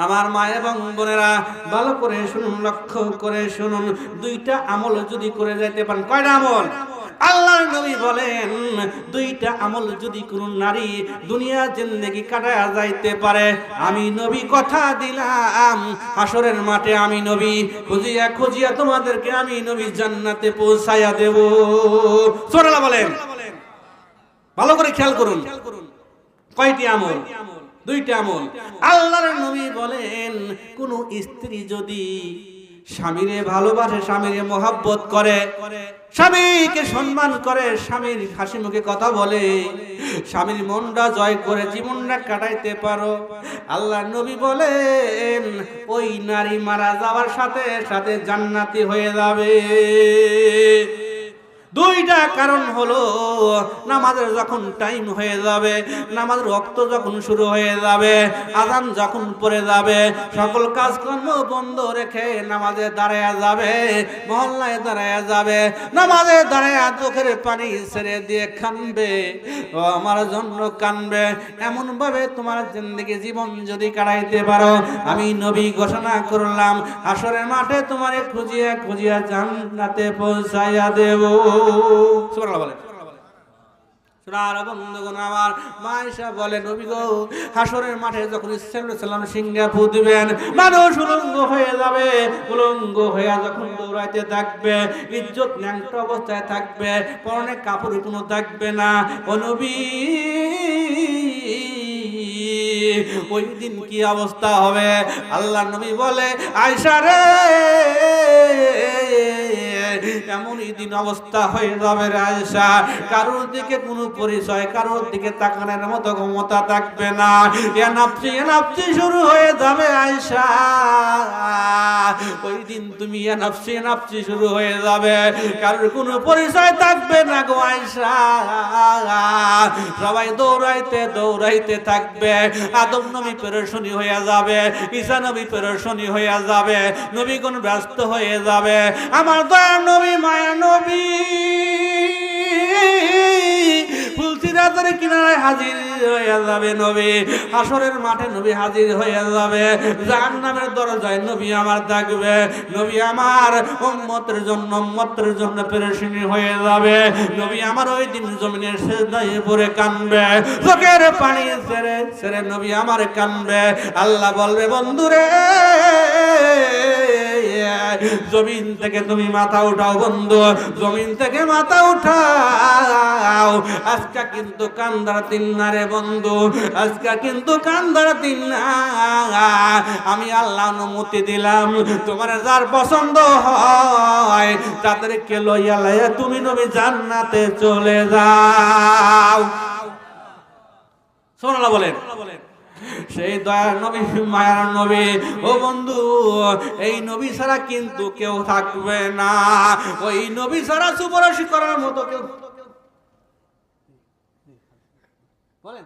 আমার মা এবং বোনেরা ভালো করে শুনুন, লক্ষ্য করে শুনুন। দুইটা আমল যদি করে যাইতে পারেন, কয়টা আমল? আল্লাহর নবী বলেন দুইটা আমল যদি কোন নারী দুনিয়া জিন্দেগি কাটায়া যাইতে পারে, আমি নবী কথা দিলাম হাসরের মাঠে আমি নবী খুঁজিয়া খুঁজিয়া তোমাদেরকে আমি নবী জান্নাতে পৌঁছাইয়া দেব। সুবহানাল্লাহ বলেন। ভালো করে খেয়াল করুন, কয়টি আমল? দুইটা আমল। আল্লাহর নবী বলেন কোন স্ত্রী যদি স্বামীরে ভালোবাসে, স্বামীরে মহব্বত করে, স্বামীকে সম্মান করে, স্বামীর হাসি মুখে কথা বলে, স্বামীর মনটা জয় করে জীবনটা কাটাইতে পারো, আল্লাহর নবী বলেন ওই নারী মারা যাওয়ার সাথে সাথে জান্নাতি হয়ে যাবে। দুইটা কারণ হলো, নামাজের যখন টাইম হয়ে যাবে, নামাজের ওয়াক্ত যখন শুরু হয়ে যাবে, আযান যখন পড়ে যাবে, সকল কাজকর্ম বন্ধ রেখে নামাজে দাঁড়ায়া যাবে, মহল্লায় দাঁড়ায়া যাবে, নামাজে দাঁড়ায়া চোখের পানি ছেড়ে দিয়ে কাঁদবে, ও আমার জন্য কাঁদবে। এমন ভাবে তোমার জিন্দেগি জীবন যদি কাটাইতে পারো, আমি নবী ঘোষণা করলাম হাসরের মাঠে তোমারে খুঁজিয়া খুঁজিয়া জান্নাতে পৌঁছাইয়া দেব। সুবহানাল্লাহ বলেন। বন্ধুগণ আমার, মা আয়েশা বলে নবী গো হাসরের মাঠে যখন সাল্লাল্লাহু সিংহা ফু দিবেন, মানুষ উলঙ্গ হয়ে যাবে, উলঙ্গ হয়ে যখন দৌড়াইতে থাকবে, ইজ্জত ন্যাংটা অবস্থায় থাকবে, পরনে কাপড় কোনো থাকবে না। ও নবী ওই দিন কি অবস্থা হবে? আল্লাহ নবী বলে আয়েশা রে এমনই দিন অবস্থা হয়ে যাবে রে আয়েশা, কারোর দিকে কোনো পরিচয়, কারোর দিকে তাকানোর মতো ক্ষমতা থাকবে না। এ নাফসি শুরু হয়ে যাবে আয়েশা, ওই দিন তুমি এ নাফসি শুরু হয়ে যাবে, কারোর কোনো পরিচয় থাকবে না গো আয়েশা। সবাই দৌড়াইতে দৌড়াইতে থাকবে, আদম নবী পেরেশানি হয়ে যাবে, ঈসা নবী পেরেশানি হয়ে যাবে, নবীগণ ব্যস্ত হয়ে যাবে। আমার দয়ার নবী মায়া নবী ফুলসিরাতের কিনারায় হাজির হয়ে যাবে, নবী হাসরের মাঠে নবী হাজির হয়ে যাবে, জাহান্নামের দরজায় নবী আমার থাকবে, নবী আমার উম্মতের জন্য পেরেশানি হয়ে যাবে, নবী আমার ওই দিন জমিনের সিজদায় পড়ে কাঁদবে, চোখের পানি ছেড়ে ছেড়ে নবী আমার কাঁদবে। আল্লাহ বলবে বন্ধুরে জমিন থেকে তুমি মাথা উঠাও, বন্ধু জমিন থেকে মাথা উঠাও, আজকে কিন্তু কান্দার দিন না রে বন্ধু, আজকে কিন্তু কান্দার দিন না। আমি আল্লাহ অনুমতি দিলাম, তোমার যার পছন্দ হয় তাদেরকে লইয়া লইয়া তুমি নবী জান্নাতে চলে যাও। সুবহানাল্লাহ বলেন। সেই দয়ার নবী মায়ার নবী, ও বন্ধু এই নবী ছাড়া কিন্তু কেউ থাকবে না, ওই নবী ছাড়া সুপারিশ করার মতো কেউ বলেন।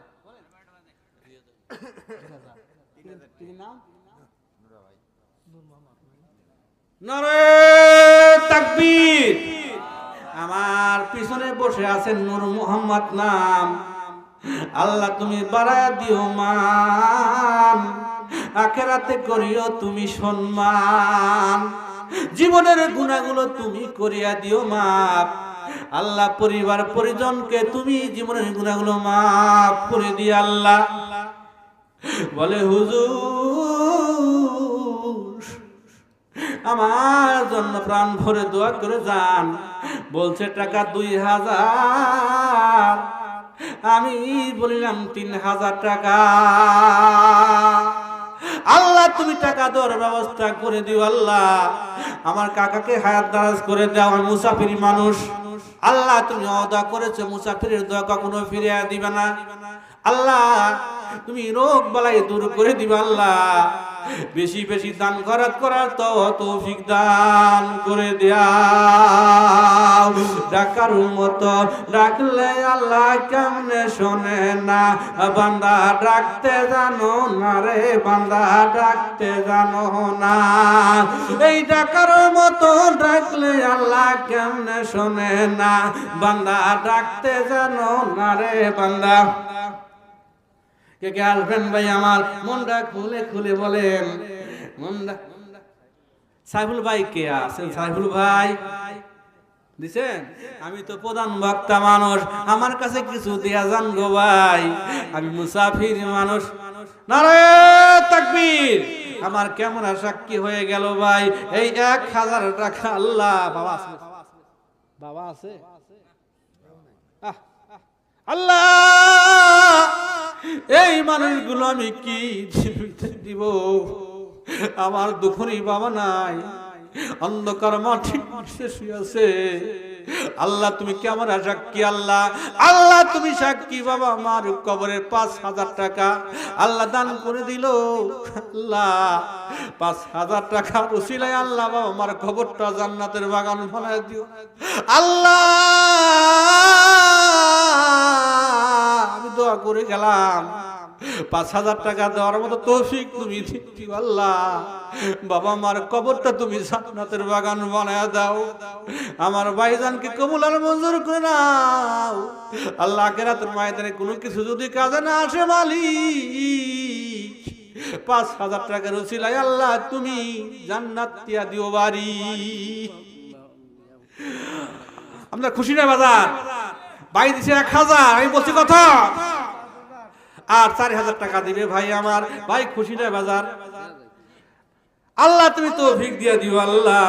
নারে তাকবীর। আমার পিছনে বসে আছেন নূর মোহাম্মদ নাম, আল্লাহ তুমি বাড়ায়া দিও মান, আখিরাতে করিও তুমি সম্মান, জীবনের গুনাহগুলো তুমি করিয়া দিও মাফ। আল্লাহ পরিবার পরিজনকে তুমি জীবনের গুনাহগুলো মাফ করে দিও আল্লাহ। বলে হুজুর আমার জন্য প্রাণ ভরে দোয়া করে যান। বলছে টাকা 2000, আমি বলিলাম 3000 টাকা। আল্লাহ তুমি টাকা দেওয়ার ব্যবস্থা করে দিও আল্লাহ, আমার কাকাকে হায়াত দারাজ করে দাও, আমি মুসাফির মানুষ। আল্লাহ তুমি ওয়াদা করেছো মুসাফিরের দোয়া কখনো ফিরিয়ে দিবে না। আল্লাহ তুমি রোগ বালাই দূর করে দিবে আল্লাহ, বেশি বেশি দান খরচ করার তৌফিক দান করে দাও। ডাকার মতো ডাকলে আল্লাহ কেমনে শোনে না, বান্দা ডাকতে জানো না রে, বান্দা ডাকতে জানো না। এই ডাকার মতো ডাকলে আল্লাহ কেমনে শোনে না, বান্দা ডাকতে জানো না রে বান্দা। কে কে আসবেন ভাই আমার মনটা খুলে খুলে বলেন মনটা। সাইফুল ভাই কে আছেন? সাইফুল ভাই দিছেন? আমি তো প্রধান বক্তা মানুষ, আমার কাছে কিছু দেয়া যান গো ভাই, আমি মুসাফির মানুষ। নারে তাকবীর! আমার ক্যামেরা সাক্ষী হয়ে গেল ভাই, এই 1000 টাকা আল্লাহ। বাবা আছে? বাবা আছে? আল্লাহ, এই মানুষগুলো আমি কি দিব? আমার দুখুনি বাবা নাই, অন্ধকার মাঠে আছে। আল্লাহ তুমি কেমন সাক্ষী? আল্লাহ, আল্লাহ তুমি সাক্ষী বাবা, আমার কবরের 5000 টাকা আল্লাহ দান করে দিল। আল্লাহ 5000 টাকা উসিলায় আল্লাহ বাবা আমার কবরটা জান্নাতের বাগান বানায় দিও। আল্লাহ আমি দোয়া করে গেলাম, 5000 টাকা দেওয়ার মতো তৌফিক তুমি দিও আল্লাহ। বাবা আমার কবরটা তুমি জান্নাতের বাগান বানায় দাও, আমার ভাইজানকে কবুল আর মঞ্জুর করে নাও। আল্লাহ আখিরাতের ময়দানে কোনো কিছু যদি কাজে না আসে মালিক, 5000 টাকার উসিলায় আল্লাহ তুমি জান্নাত দিয়া দিও বাড়ি। আমরা খুশি না বাজার? ভাই দিছে 1000, আমি বলছি কত? আর 4000 টাকা দিবে ভাই আমার। ভাই খুশি না বাজার? আল্লাহ তুমি তৌফিক দিয়া দিও আল্লাহ।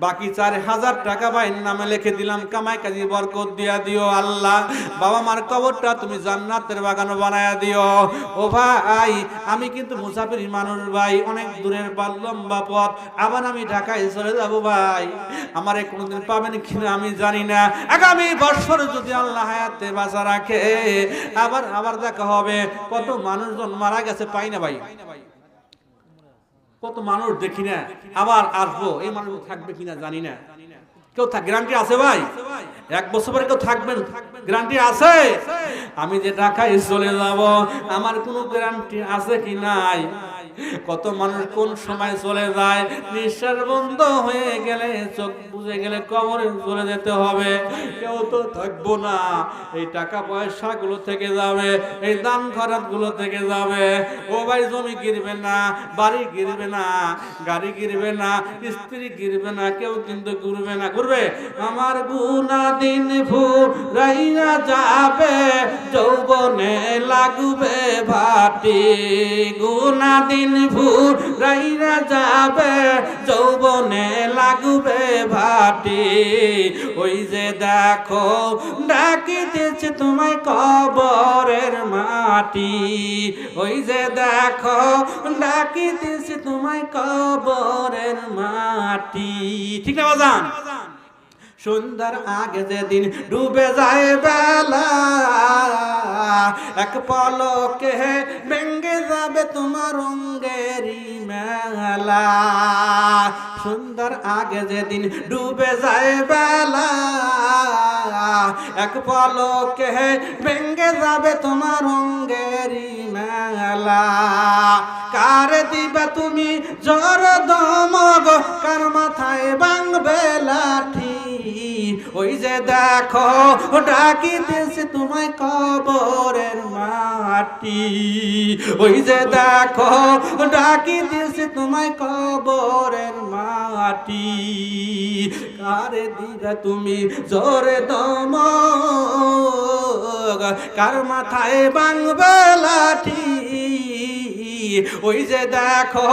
বাকি 4000 টাকা ভাই নামে লিখে দিলাম, কামাই কাজী বরকত দিয়া দিও আল্লাহ। বাবা মার কবরটা তুমি জান্নাতের বাগান বানায়া দিও। ও ভাই আমি কিন্তু মুসাফির মানুষ ভাই, অনেক দূরের লম্বা পথ, আবার আমি ঢাকায় চলে যাব ভাই। আমারে কোনোদিন পাবেন কিনা আমি জানি না, আগামী বছর যদি আল্লাহ হায়াতে বাঁচা রাখে আবার দেখা হবে। কত মানুষজন মারা গেছে পাই না ভাই, কত মানুষ দেখি না, আবার আসবো। এই মানুষ থাকবে কিনা জানি না। কেউ গ্যারান্টি আছে ভাই? 1 বছর পরে কেউ থাকবেন গ্যারান্টি আছে? আমি যে ঢাকায় চলে যাব আমার কোনো গ্যারান্টি আছে কি নাই? কত মানুষ কোন সময় চলে যায়, নিঃশ্বাস বন্ধ হয়ে গেলে, চোখ বুঝে গেলে কবরে চলে যেতে হবে। কেউ তো থাকবো না, এই টাকা পয়সা গুলো থেকে যাবে, এই দান খরচ গুলো থেকে যাবে। ও ভাই জমি কিনবে না, বাড়ি কিনবে না, গাড়ি কিনবে না, স্ত্রী কিনবে না, কেউ কিন্তু ঘুরবে না। ঘুরবে আমার গুনা দিন ফুরাইয়া যাবে, যৌবনে লাগবে ভাটি। গুনা দিন ফুরাইয়া যাবে, যৌবনে লাগবে ভাটি। ওই যে দেখো ডাকিতেছে তোমায় কবরের মাটি, ওই যে দেখো ডাকিতেছে তোমায় কবরের মাটি। ঠিক না বাজান? সন্ধ্যার আগে যেদিন ডুবে যায় বেলা, এক পলকে ভেঙে যাবে তোমার অঙ্গেরি মেলা। সন্ধ্যার আগে যেদিন ডুবে যায় বেলা, এক পলকে ভেঙে যাবে তোমার অঙ্গেরি মেলা। কার দিবা তুমি জোর দমগ, কার মাথায় ভাঙবে লাঠি। ওই যে দেখো ডাকিতেছে তোমায় কবরের মাটি, ওই যে দেখো ডাকিতেছে তোমায় কবরের মাটি। কারে দিবা তুমি জোরে দমগ, কার মাথায় ভাঙবে লাঠি। ওই যে দেখো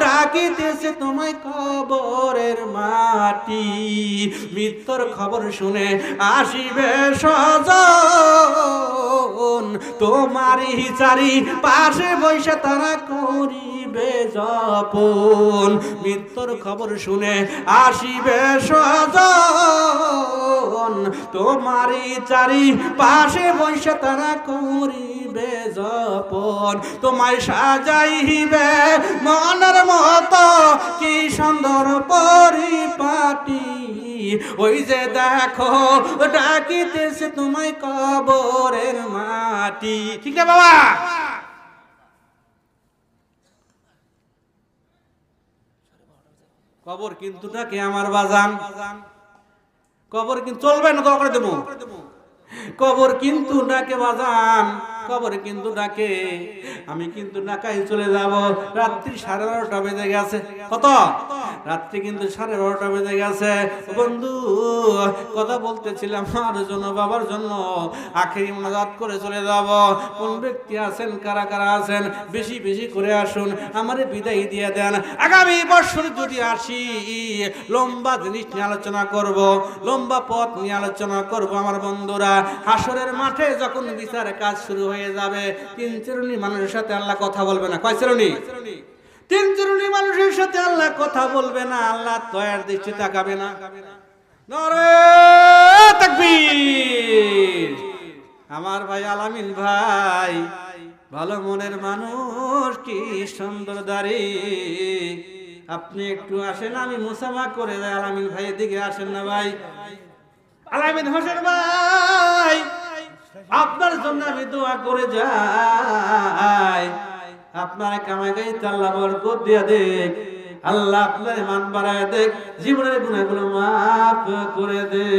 ডাকিতেছে তোমায় কবরের মাটি। মৃত্যুর খবর শুনে আসিবে স্বজন, তোমারই চারি পাশে বসে তারা করিবে যাপন। মৃত্যুর খবর শুনে আসিবে স্বজন, তোমারই চারি পাশে বসে তারা করিবে যাপন। তোমায় সাজাইবে মনের মতো কি সুন্দর পরিপাটি। ওই যে দেখো ডাকিতেছে তোমায় কবরের মাটি। ঠিক না বাবা? কবর কিন্তু নাকি আমার বাজান, কবর কিন্তু চলবে না, দোয়া করে দেবো। কবর কিন্তু নাকি বাজান কবর কিন্তু ডাকে, আমি কিন্তু ঢাকায় চলে যাব। রাত্রি 12:30 বেজে গেছে। কত? রাত্রি কিন্তু 12:30 বেজে গেছে। বন্ধু কথা বলতেছিলাম আমার জন্য, বাবার জন্য আখেরি মোনাজাত করে চলে যাব। কোন ব্যক্তি আছেন, কারা কারা আছেন, বেশি বেশি করে আসুন, আমারে বিদায় দিয়ে দেন। আগামী বছর যদি আসি লম্বা জিনিস নিয়ে আলোচনা করব, লম্বা পথ নিয়ে আলোচনা করব। আমার বন্ধুরা, হাসরের মাঠে যখন বিচার কাজ শুরু হয়ে যাবে, 3 শ্রেণীর মানুষের সাথে আল্লাহ কথা বলবে না। কয় শ্রেণী? 3 শ্রেণীর মানুষের সাথে আল্লাহ কথা বলবে না, আল্লাহ দয়ার দৃষ্টি তাকাবে না। নারে তাকবীর! আমার ভাই আলামিন ভাই, ভালো মনের মানুষ, কি সুন্দর দাড়ি। আপনি একটু আসেন, আমি মুসাফা করে যাই। আলামিন ভাই এদিকে আসেন না ভাই। আলামিন হোসেন ভাই, আপনার জন্য আমি দোয়া করে যাই। আপনার কামাই গাইতে আল্লাহ বরকত দিয়া দেখ, আল্লাহ আপনার মান বাড়ায় দেখ, জীবনের গুনাহগুলো মাফ করে দে।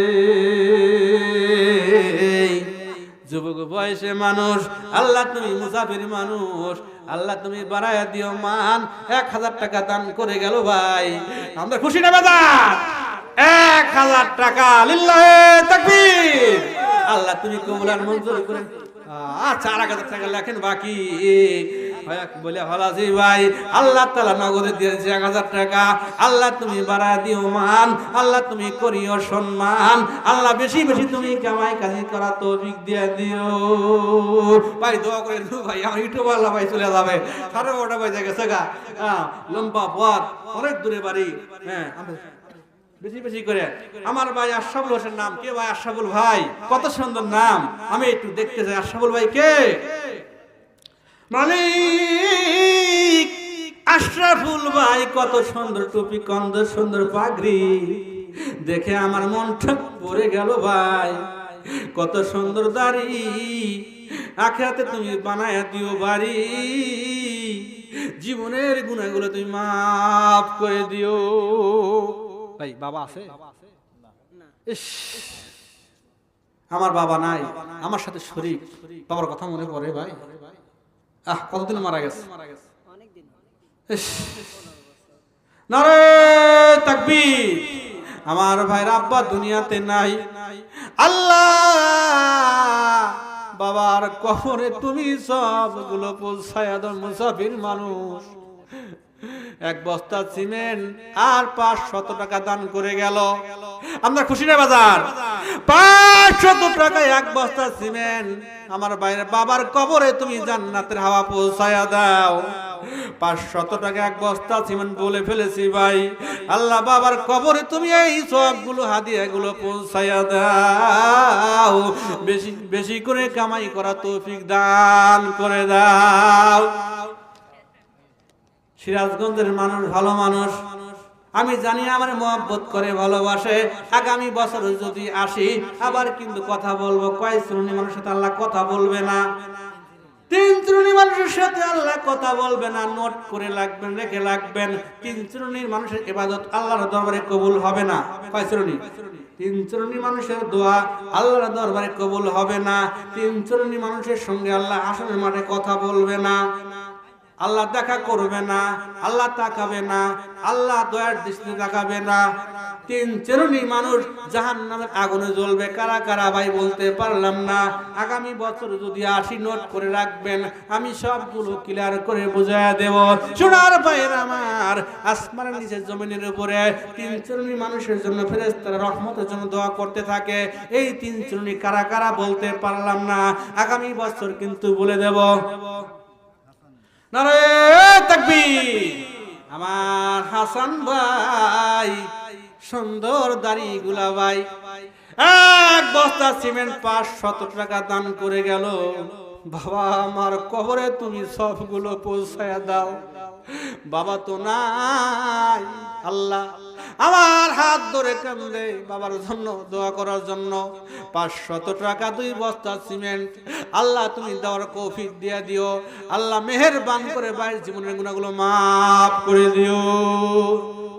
যুবক বয়সে মানুষ, আল্লাহ তুমি মুসাফির মানুষ, আল্লাহ তুমি বাড়ায় দিও মান। 1000 টাকা দান করে গেল ভাই, আমরা খুশি না বাজার? 1000 টাকা, লিল্লাহে তাকবীর। আল্লাহ তুমি কবুল আর মঞ্জুর করে। আচ্ছা, 1000 টাকা লেখেন বাকি বলে হলাজি ভাই, আল্লাহ তাআলা নগদে দিয়েছে 1000 টাকা। আল্লাহ তুমি বাড়ায় দিও মান, আল্লাহ তুমি করিও সম্মান, আল্লাহ বেশি বেশি তুমি কামাই কাজি করা তৌফিক দিয়ে দিও ভাই। দোয়া করে দিও ভাই, আমার ইউটিউব আল্লাহ ভাই চলে যাবে। 12:30 বাজে গেছে গা, লম্বা পথ, অনেক দূরে বাড়ি। হ্যাঁ, বেশি বেশি করে আমার ভাই আশরাফুল হোসেন নাম। কে ভাই আশরাফুল ভাই? কত সুন্দর নাম। আমি একটু দেখতে চাই আশরাফুল ভাই কে? মালিক আশরাফুল ভাই, কত সুন্দর টুপি, কত সুন্দর পাগড়ি, দেখে আমার মনটা পড়ে গেল ভাই। কত সুন্দর দাড়ি, আখিরাতে তুমি বানায়া দিও বাড়ি, জীবনের গুনাহগুলো তুমি মাফ করে দিও ভাই। বাবা আছে? ইস, আমার বাবা নাই, আমার সাথে শরীক। বাবার কথা মনে পড়ে ভাই। কতদিন মারা গেছে? নারে তাকবীর! আমার ভাইরা আব্বা দুনিয়াতে নাই। আল্লাহ বাবার কবরে তুমি সবগুলো পৌঁছায়া দাও। মুসাফির মানুষ, 1 বস্তা সিমেন্ট আর 500 টাকা দান করে গেল। আমরা খুশি না বাজার? 500 টাকায় 1 বস্তা সিমেন্ট আমার বাইরে বাবার কবরে তুমি জান্নাতের হাওয়া পৌঁছায়া দাও। 500 টাকা 1 বস্তা সিমেন্ট বলে ফেলেছি ভাই। আল্লাহ বাবার কবরে তুমি এই সবগুলো হাদিয়াগুলো পৌঁছায়া দাও। বেশি বেশি করে কামাই করা তৌফিক দান করে দাও। সিরাজগঞ্জের মানুষ ভালো মানুষ, আমি জানি আমার মহব্বত করে ভালোবাসে। আগামী বছর যদি আসি আবার কিন্তু কথা বলবো। কয় শ্রেণীর মানুষের সাথে আল্লাহ কথা বলবে না? 3 শ্রেণীর মানুষের সাথে আল্লাহ কথা বলবে না। নোট করে রাখবেন, রেখে রাখবেন। 3 শ্রেণীর মানুষের ইবাদত আল্লাহর দরবারে কবুল হবে না। কয় শ্রেণী? 3 শ্রেণীর মানুষের দোয়া আল্লাহর দরবারে কবুল হবে না। 3 শ্রেণীর মানুষের সঙ্গে আল্লাহ হাসরের মাঠে কথা বলবে না, আল্লাহ দেখা করবে না, আল্লাহ তাকাবে না, আল্লাহ দয়ার দৃষ্টিতে তাকাবে না। 3 শ্রেণীর মানুষ জাহান্নামের আগুনে জ্বলবে। কারা কারা ভাই বলতে পারলাম না। আগামী বছর যদি আসি নোট করে রাখবেন, আমি সবগুলো ক্লিয়ার করে বুঝাইয়া দেব। সোনার ভাইয়ের আমার, আসমানের নিচে জমিনের উপরে 3 শ্রেণীর মানুষের জন্য ফেরেশতারা রহমতের জন্য দোয়া করতে থাকে। এই 3 শ্রেণী কারা কারা বলতে পারলাম না, আগামী বছর কিন্তু বলে দেব। নারে তাকবীর! আমার হাসান ভাই, সুন্দর দাড়ি গুলা ভাই, 1 বস্তা সিমেন্ট 500 টাকা দান করে গেল। বাবা আমার কবরে তুমি সবগুলো পৌঁছায়া দাও। বাবা তো নাই। আল্লাহ আমার হাত ধরে কান্দে বাবার জন্য, দোয়া করার জন্য। 500 টাকা 2 বস্তা সিমেন্ট আল্লাহ তুমি দেওয়ার তৌফিক দিয়ে দিও। আল্লাহ মেহেরবান করে ভাইয়ের জীবনের গুনাহগুলো মাফ করে দিও।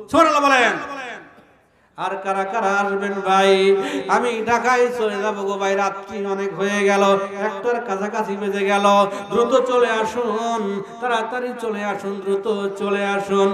সুবহানাল্লাহ বলেন। আর কারা কারা আসবেন ভাই? আমি ঢাকায় চলে যাবো গো ভাই, রাত্রি অনেক হয়ে গেল, একটার কাছাকাছি বেজে গেল। দ্রুত চলে আসুন, তাড়াতাড়ি চলে আসুন, দ্রুত চলে আসুন।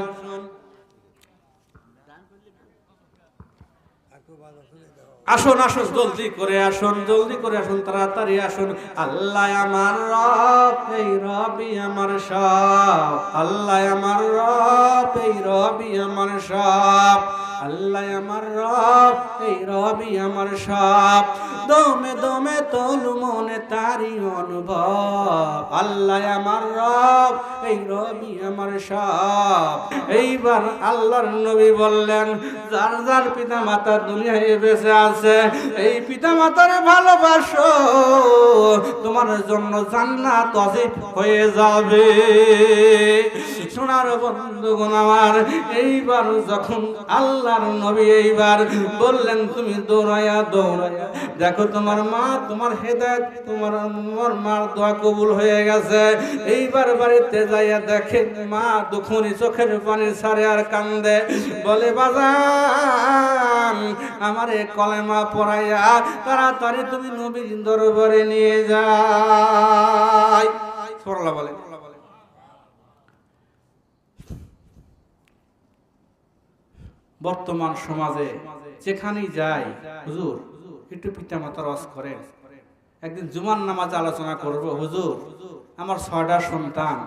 আসুন আসুন, জলদি করে আসুন, জলদি করে আসুন, তাড়াতাড়ি আসুন। আল্লাহ আমার রব, এই রবি আমার সব। আল্লাহ আমার রব, এই রবি আমার সব। আল্লাহ আমার রব, এই রবি আমার সব। দমে দমে তোল মনে তারি অনুভব। আল্লাহ আমার রব, এই রবি আমার সব। এইবার আল্লাহর নবী বললেন, যার যার পিতা মাতা দুনিয়ায় বেঁচে আছে, এই পিতা মাতার ভালোবাসো, তোমার জন্য জান্নাত ওয়াজিব হয়ে যাবে। সোনার বন্ধুগণ আমার, এইবার যখন আল্লাহর নবী এইবার বললেন, তুমি দৌড়াইয়া দৌড়াইয়া দেখো তোমার মা, তোমার হেদায়েত, তোমার মার দোয়া কবুল হয়ে গেছে। এইবার বাড়িতে যাইয়া দেখে মা দুখুনি চোখের পানি ছাড়ে আর কান্দে, বলে বাজান আমারে কলেমা পড়াইয়া তাড়াতাড়ি তুমি নবীর দরবারে নিয়ে যাই। সুবহানাল্লাহ বলে। বর্তমান সমাজে যেখানেই যাই, হুজুর একটু পিতা মাতার ওয়াজ করেন। একদিন জুমার নামাজে আলোচনা করব, হুজুর আমার 6টা সন্তান,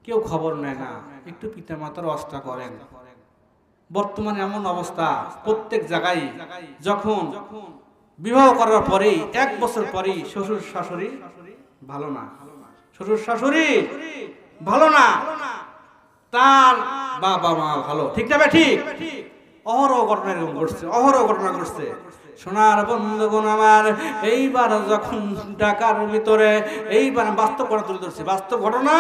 কেউ খবর নেয় না, একটু পিতা মাতার ওয়াজটা করেন। বর্তমানে এমন অবস্থা, প্রত্যেক জায়গায় যখন বিবাহ করার পরেই 1 বছর পরেই শ্বশুর শাশুড়ি ভালো না, শ্বশুর শাশুড়ি ভালো না, তার বাবা মা ভালো, ঠিক না ঠিক? অহরহ ঘটনা এরকম ঘটছে, অহরহ ঘটনা ঘটছে। সোনার বন্ধুগণ আমার, এইবার যখন ঢাকার ভিতরে এইবার বাস্তব ঘটনা তুলে ধরছি, বাস্তব ঘটনা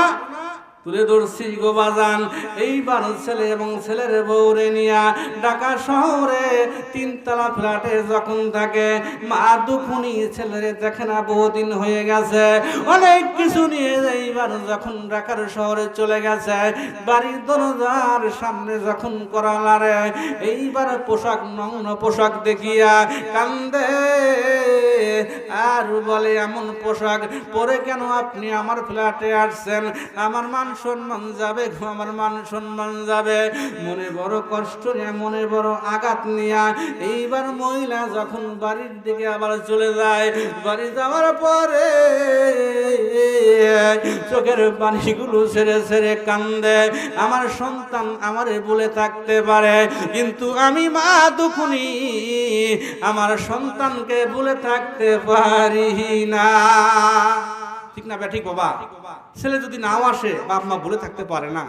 তুলে ধরছি গো বাজান। এইবার ছেলে এবং ছেলের বউরে নিয়া ঢাকা শহরে 3 তলা ফ্ল্যাটে যখন থাকে, মা দুখুনি ছেলেরে দেখে না, বহুদিন হয়ে গেছে, অনেক কিছু নিয়ে এইবার যখন ঢাকার শহরে চলে গেছে, বাড়ির দরজার সামনে যখন করালারে এইবার পোশাক, নগ্ন পোশাক দেখিয়া কান্দে আর বলে, এমন পোশাক পরে কেন আপনি আমার ফ্ল্যাটে আসছেন? আমার মান সম্মান যাবে, আমার মান সম্মান যাবে। মনে বড় কষ্ট নিয়ে, মনে বড় আঘাত নিয়ে এইবার মহিলা যখন বাড়ির দিকে আবার চলে যায়, বাড়ি যাওয়ার পরে চোখের পানিগুলো ছেড়ে ছেড়ে কান্দে। আমার সন্তান আমারে বলে থাকতে পারে, কিন্তু আমি মা দুখুনি আমার সন্তানকে বলে থাকতে পারি না, ঠিক না ঠিক বাবা? ছেলে যদি নাও আসে, বাপ মা বলে থাকতে পারে না,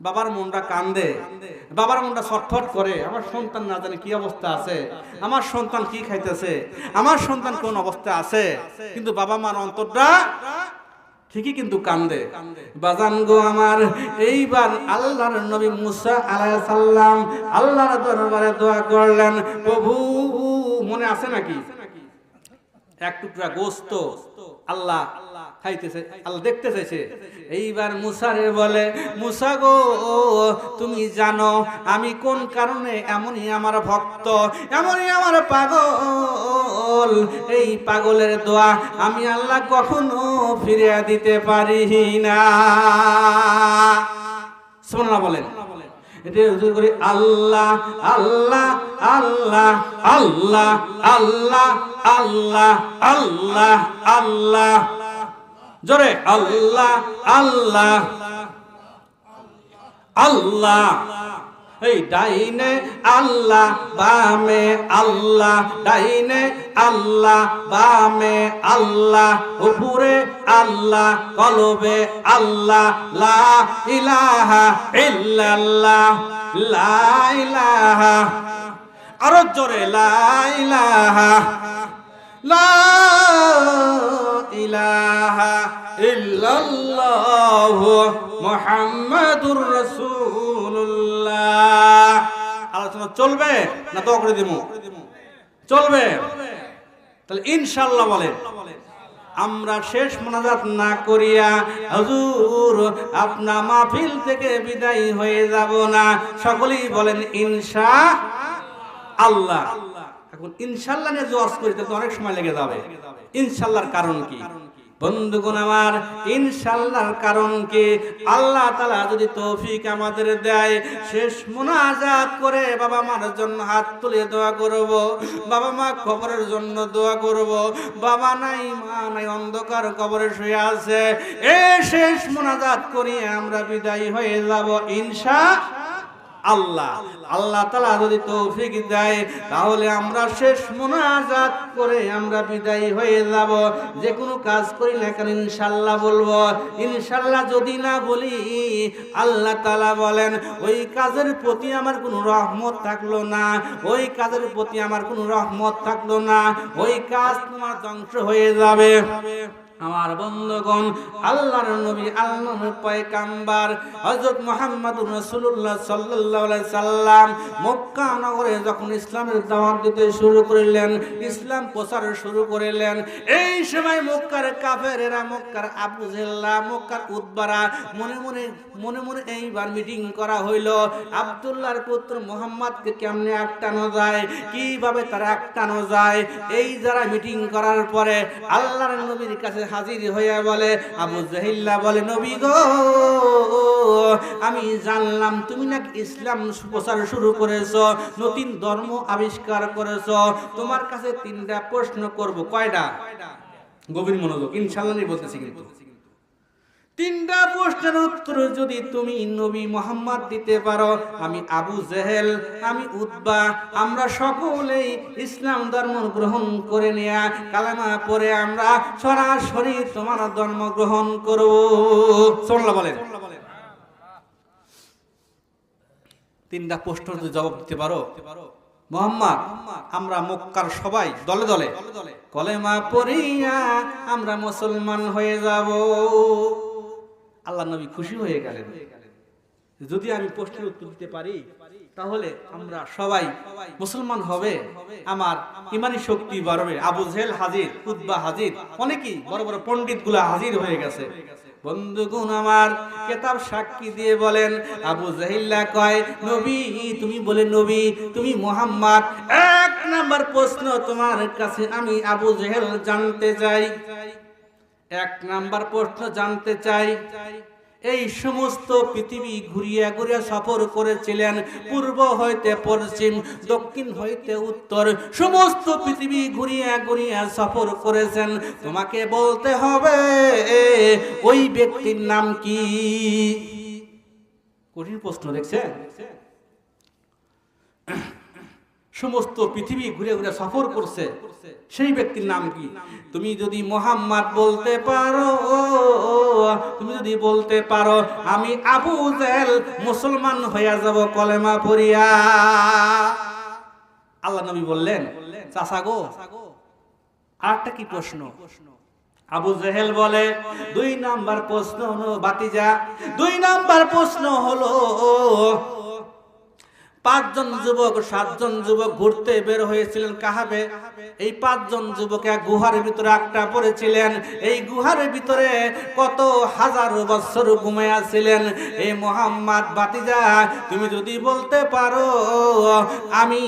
বাবার মনটা কান্দে, বাবার মনটা ছটফট করে, আমার সন্তান না জানে কি অবস্থা আছে, আমার সন্তান কি খাইতেছে, আমার সন্তান কোন অবস্থা আছে, কিন্তু বাবা মার অন্তরটা ঠিকই কিন্তু কান্দে। বাজান গো আমার, এইবার আল্লাহর নবী মুসা আলাইহিস সালাম আল্লাহর দরবারে দোয়া করলেন, প্রভু মনে আছে নাকি এক টুকরা গোশত আল্লাহ খাইতেছে, আল্লাহ দেখতে চাইছে। এইবার মুসারে বলে, মুসা গো তুমি জানো আমি কোন কারণে এমনই আমার ভক্ত, এমনই আমার পাগল, এই পাগলের দোয়া আমি আল্লাহ কখনো ফিরিয়ে দিতে পারি না। সুবহানাল্লাহ বলেন। আল্লাহ আল্লাহ আল্লাহ আল্লাহ আল্লাহ আল্লাহ আল্লাহ আল্লাহ, জোরে আল্লাহ আল্লাহ আল্লাহ। এই ডাইনে আল্লাহ বামে আল্লাহ, ডাইনে আল্লাহ বামে আল্লাহ, উপরে আল্লাহ কলবে আল্লাহ, লা ইলাহা ইল্লাল্লাহ, লা ইলাহা, আরো জোরে লা ইলাহা, লা ইলাহা ইল্লাল্লাহ মুহাম্মাদুর রাসূলুল্লাহ। আলোচনা চলবে না দোয়া করে দিব? চলবে। তাহলে ইনশাআল্লাহ বলেন। আমরা শেষ মোনাজাত না করিয়া হুজুর আপনা মাহফিল থেকে বিদায় হয়ে যাব না, সকলেই বলেন ইনশাআল্লাহ। আল্লাহ। এখন ইনশাআল্লাহ নিয়ে যে ওয়াজ করি তাতে অনেক সময় লেগে যাবে। ইনশাআল্লাহর কারণ কি বন্ধুগণ আমার? ইনশাআল্লাহর কারণ কি? আল্লাহ তাআলা যদি তৌফিক আমাদের দেয়, শেষ মুনাজাত করে বাবা মার জন্য হাত তুলে দোয়া করব, বাবা মা কবরের জন্য দোয়া করব। বাবা নাই মা নাই, অন্ধকার কবরে শুয়ে আছে, এই শেষ মুনাজাত করি আমরা বিদায় হয়ে যাব ইনশাআল্লাহ। আল্লাহ তাআলা যদি তৌফিক দেয় তাহলে আমরা শেষ মুনাজাত করে আমরা বিদায় হয়ে যাব। যে কোনো কাজ করি না কেন ইনশাআল্লাহ বলবো। ইনশাআল্লাহ যদি না বলি, আল্লাহ তাআলা বলেন ওই কাজের প্রতি আমার কোনো রহমত থাকলো না, ওই কাজের প্রতি আমার কোনো রহমত থাকলো না, ওই কাজ তোমার ধ্বংস হয়ে যাবে। আমার বন্ধুগণ, আল্লাহর নবী আল্লাহর পয়গাম্বর হযরত মুহাম্মদুর রাসূলুল্লাহ সাল্লাল্লাহু আলাইহি সাল্লাম মক্কা নগরে যখন ইসলামের দাওয়াত দিতে শুরু করলেন, ইসলাম প্রচার শুরু করলেন, এই সময় মক্কার কাফেরেরা, মক্কার আবু জেহেল, মক্কার উতবারা মনে মনে এইবার মিটিং করা হইল, আব্দুল্লাহর পুত্র মুহাম্মদকে কেমনে আটকানো যায়, কিভাবে তারা আটকানো যায়। এই যারা মিটিং করার পরে আল্লাহর নবীর কাছে হাজির হইয়া বলে, আবু জেহেল বলে, নবী গো, আমি জানলাম তুমি নাকি ইসলাম প্রচার শুরু করেছো, নতুন ধর্ম আবিষ্কার করেছো, তোমার কাছে 3টা প্রশ্ন করব। কয়টা? গভীর মনোযোগ, ইনশাআল্লাহ নিয়ে বলতেছি। কিন্তু 3টা প্রশ্নের উত্তর যদি তুমি নবী মুহাম্মদ দিতে পারো, আমি আবু জেহেল, আমি উতবা, আমরা সকলেই ইসলাম ধর্ম গ্রহণ করে নেয়া কালেমা পড়ে আমরা সরাসরি তোমার ধর্ম গ্রহণ করব। সুবহানাল্লাহ বলেন। 3টা প্রশ্নের জবাব দিতে পারো, মুহাম্মদ, আমরা মক্কার সবাই দলে দলে কলেমা পড়িয়া আমরা মুসলমান হয়ে যাব। আল্লাহ নবী খুশি হয়ে গেলেন, যদি আমি প্রশ্নের উত্তর দিতে পারি তাহলে আমরা সবাই মুসলমান হবে, আমার ইমানি শক্তি বাড়বে। আবু জেহেল হাজির, উতবা হাজির, অনেকেই বড় বড় পণ্ডিত গুলা হাজির হয়ে গেছে। বন্ধুগণ আমার, কিতাব সাক্ষী দিয়ে বলেন, আবু জেহেল কয়, নবী তুমি বলে, নবী তুমি মুহাম্মদ, 1 নাম্বার প্রশ্ন তোমার কাছে আমি আবু জেহেল জানতে চাই, 1 নাম্বার প্রশ্ন জানতে চাই, এই সমস্ত পৃথিবী ঘুরিয়া ঘুরিয়া সফর করেছিলেন, পূর্ব হইতে পশ্চিম, দক্ষিণ হইতে উত্তর, সমস্ত পৃথিবী ঘুরিয়া ঘুরিয়া সফর করেছেন, তোমাকে বলতে হবে ওই ব্যক্তির নাম কি? কঠিন প্রশ্ন, দেখছেন? সমস্ত পৃথিবী ঘুরে ঘুরে সফর করছে, সেই ব্যক্তির নাম কি? তুমি যদি মুহাম্মদ বলতে পারো, তুমি যদি বলতে পারো, আমি আবু জেহেল মুসলমান হইয়া যাব কলেমা পড়িয়া। আল্লাহ নবী বললেন, চাচা গো, আরেকটা কি প্রশ্ন? আবু জেহেল বলে, 2 নাম্বার প্রশ্ন হলো, বাতিজা 2 নাম্বার প্রশ্ন হলো, 5 জন যুবক 7 জন যুবক ঘুরতে বের হয়েছিলেন কাহাবে, এই 5 জন যুবক এক গুহার ভিতরে আটকা পড়েছিলেন, এই গুহার ভিতরে কত হাজার বছর ঘুমিয়ে ছিলেন। এই মুহাম্মদ বাতিজা, তুমি যদি বলতে পারো, আমি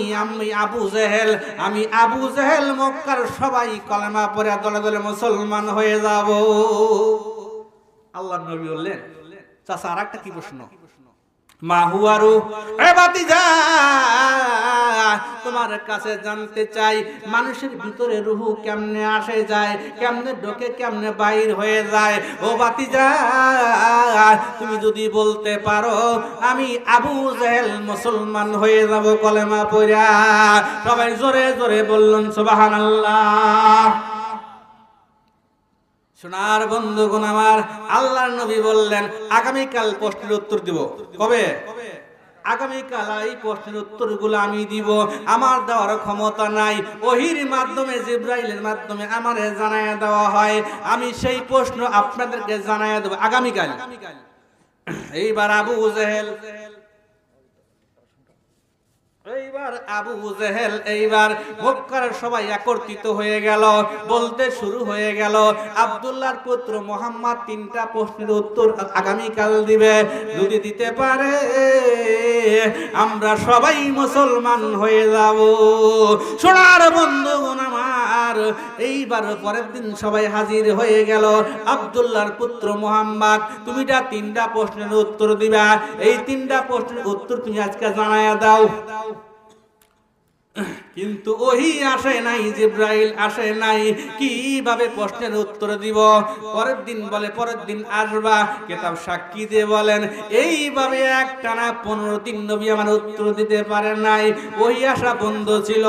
আবু জেহেল, আমি আবু জেহেল মক্কার সবাই কলেমা পড়ে দলে দলে মুসলমান হয়ে যাব। আল্লাহর নবী বললেন, চাচা আরেকটা কি প্রশ্ন? মাহুয়ারু, এ বাতিজা, তোমার কাছে জানতে চাই, মানুষের ভিতরে রূহ কেমনে আসে যায়, কেমনে ঢোকে, কেমনে বাইর হয়ে যায়। ও বাতিজা, তুমি যদি বলতে পারো, আমি আবু জেহেল মুসলমান হয়ে যাব কলেমা পড়া। সবাই জোরে জোরে বললেন সুবহানাল্লাহ। সোনার বন্ধুগণ আমার, আল্লাহর নবী বললেন, আগামীকাল প্রশ্নের উত্তর দিব। কবে? আগামীকাল এই প্রশ্নের উত্তরগুলো আমি দিব। আমার দেওয়ার ক্ষমতা নাই, ওহির মাধ্যমে, জিবরাইলের মাধ্যমে আমারে জানায়া দেওয়া হয়, আমি সেই প্রশ্ন আপনাদেরকে জানায়া দেব আগামীকাল। এইবার আবু জেহেল, এইবার এইবার আবু জেহেল এইবার মক্কার সবাই একত্রিত হয়ে গেল, বলতে শুরু হয়ে গেল আব্দুল্লাহর পুত্র মুহাম্মদ 3টা প্রশ্নের উত্তর আগামীকাল দিবে, যদি দিতে পারে আমরা সবাই মুসলমান হয়ে যাব। সোনার বন্ধুগণ আমার, এইবার পরের দিন সবাই হাজির হয়ে গেল। আব্দুল্লাহর পুত্র মুহাম্মদ, তুমি 3টা প্রশ্নের উত্তর দিবা, এই 3টা প্রশ্নের উত্তর তুমি আজকে জানায়া দাও। কিন্তু ওহি আসে নাই, জিব্রাইল আসে নাই, কিভাবে প্রশ্নের উত্তর দিব? পরের দিন বলে পরের দিন আসবা, কিতাব সাক্ষী দিয়ে বলেন এইভাবে একটানা 15 দিন নবী আমার উত্তর দিতে পারে নাই। ওহি আসা বন্ধ ছিল।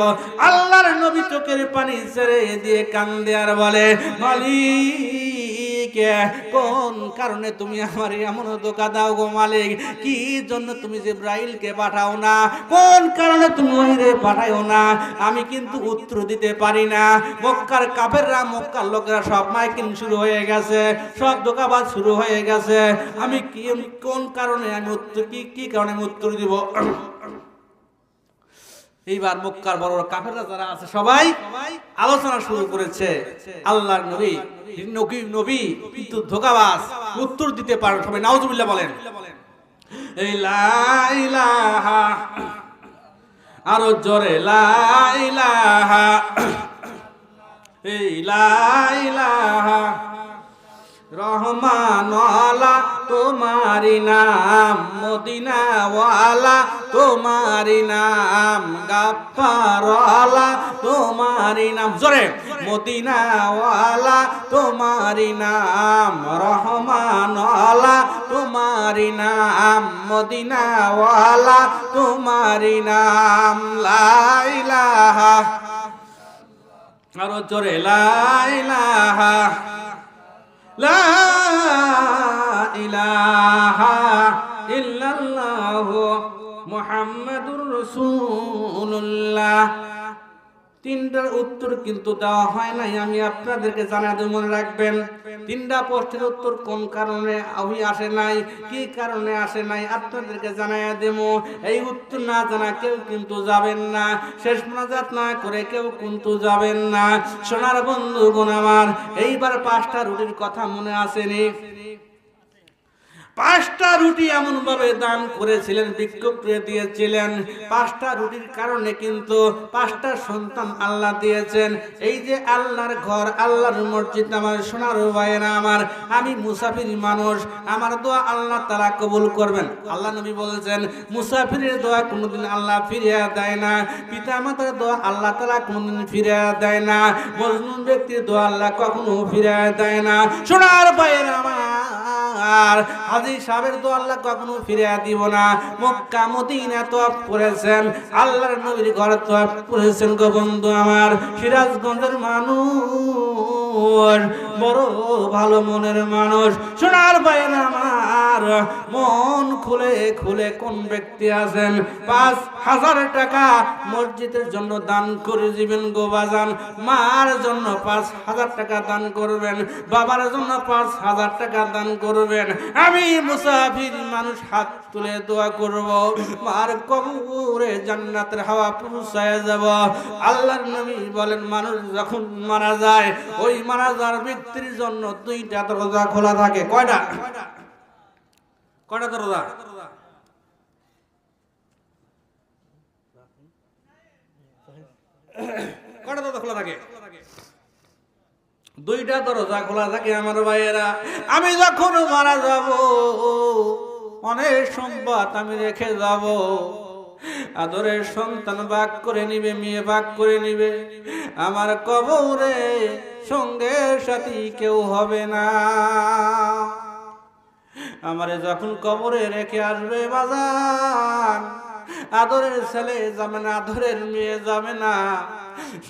আল্লাহর নবী চোখের পানি ছেড়ে দিয়ে কান্দে আর বলে, মালিক কোন কারণে তুমি আমার এমন ধোঁকা দাও গো মালিক? কি জন্য তুমি জিব্রাইলকে পাঠাও না? কোন কারণে তুমি ওহিরে পাঠাও না? আমি কিন্তু উত্তর দিতে পারি না। মক্কার কাফেররা, মক্কার লোকেরা সব মাইকিং শুরু হয়ে গেছে, সব ধোঁকাবাজ শুরু হয়ে গেছে। আমি কোন কারণে আমি উত্তর কি কারণে আমি উত্তর দিব? এইবার মক্কার বড় কাফেররা যারা আছে সবাই আলোচনা শুরু করেছে। আল্লাহর নবী কিন্তু ধোঁকাবাজ, উত্তর দিতে পারে। সবাই নাউজুবিল্লাহ বলেন। এই লা ইলাহা, আরো জোরে লা ইলাহা, এই লা ইলাহা রহমান ওয়ালা তোমারি নাম, মদিনা ওয়ালা তোমারি নাম, গাফফার ওয়ালা তোমারি নাম, জোরে মদিনা ওয়ালা তোমারি নাম, রহমান ওয়ালা তোমারি নাম, মদিনা ওয়ালা তোমারি নাম, লা ইলাহা, আরো জোরে লা ইলাহা, লা ইলাহা ইল্লাল্লাহু মুহাম্মাদুর রাসূলুল্লাহ। 3টার উত্তর কিন্তু দেওয়া হয় নাই, আমি আপনাদেরকে জানা দেব, মনে রাখবেন। 3টা প্রশ্নের উত্তর কোন কারণে আসে নাই, কি কারণে আসে নাই আপনাদেরকে জানাইয়া দেব। এই উত্তর না জানা কেউ কিন্তু যাবেন না, শেষ মোনাজাত না করে কেউ কিন্তু যাবেন না। সোনার বন্ধুগণ আমার, এইবার 5টা রুটির কথা মনে আসেনি? 5টা রুটি এমন ভাবে দান করেছিলেন, বিক্ষোভ করে দিয়েছিলেন। 5টা রুটির কারণে কিন্তু 5টা সন্তান আল্লাহ দিয়েছেন। এই যে আল্লাহর ঘর, আল্লাহর মসজিদ, আমার সোনার ভাইয়েরা আমার, আমি মুসাফির মানুষ, আমার দোয়া আল্লাহ তাআলা কবুল করবেন। আল্লাহ নবী বলেছেন, মুসাফিরের দোয়া কোনোদিন আল্লাহ ফিরিয়ে দেয় না, পিতা মাতার দোয়া আল্লাহ তাআলা কোনোদিন ফিরিয়ে দেয় না, মজলুম ব্যক্তির দোয়া আল্লাহ কখনো ফিরিয়ে দেয় না। সোনার ভাইয়েরা আমার, আর হাজী সাহেবের দোয়া আল্লাহ কখনো ফিরিয়ে দিব না। মক্কা মদিনা তওয়াফ করেছেন, আল্লাহর নবীর ঘর তওয়াফ করেছেন গো বন্ধু আমার। সিরাজগঞ্জের মানুষ বড় ভালো মনের মানুষ। সোনার ভাইয়েরা আমার, মন খুলে খুলে কোন ব্যক্তি আছেন 5,000 টাকা মসজিদের জন্য দান করে দিবেন গো বাজান? মার জন্য 5,000 টাকা দান করবেন, বাবার জন্য 5,000 টাকা দান করবেন। আমি মুসাফির মানুষ, হাত তুলে দোয়া করব, মার কবরে জান্নাতের হাওয়া পৌঁছায় যাব। আল্লাহর নবী বলেন, মানুষ যখন মারা যায়, ওই মারা যাওয়ার ব্যক্তির জন্য 2টা দরজা খোলা থাকে। কয়টা দরজা? কয়টা দরজা খোলা থাকে? 2টা দরজা খোলা থাকে আমার ভাইয়েরা। আমি যখন মারা যাব, অনেক সম্পদ আমি রেখে যাব, আদরের সন্তান ভাগ করে নিবে, মেয়ে ভাগ করে নিবে। আমার কবরে সঙ্গে সাথী কেউ হবে না। আমারে যখন কবরে রেখে আসবে বাজান, আদরের ছেলে যাবে না, আদরের মেয়ে যাবে না,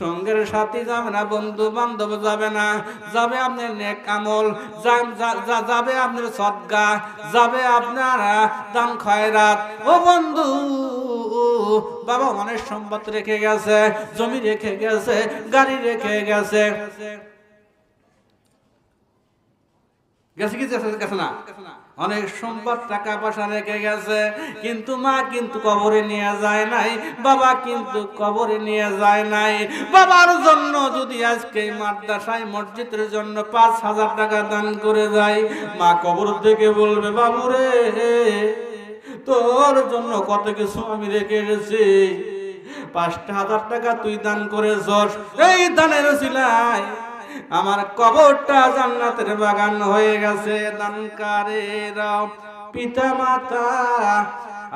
সঙ্গের সাথী যাবে না, বন্ধু বান্ধব যাবে না, যাবে আপনার নেক আমল, যাবে আপনার সদকা, যাবে আপনার দান খয়রাত। ও বন্ধু, বাবা অনেক সম্পদ রেখে গেছে, জমি রেখে গেছে, গাড়ি রেখে গেছে, গেছে কি গেছে না? অনেক সম্পদ টাকা পয়সা রেখে গেছে, কিন্তু মা কিন্তু কবরে নিয়ে যায় নাই, বাবা কিন্তু কবরে নিয়ে যায় নাই। বাবার জন্য যদি আজকে মাদ্রাসায় মসজিদের জন্য 5,000 টাকা দান করে যায়, মা কবর থেকে বলবে বাবুরে তোর জন্য কত কিছু আমি রেখে গেছি, 5,000 টাকা তুই দান করেছস, এই দানের উসিলায় আমার কবরটা জান্নাতের বাগান হয়ে গেছে। দানকারীরা পিতা মাতা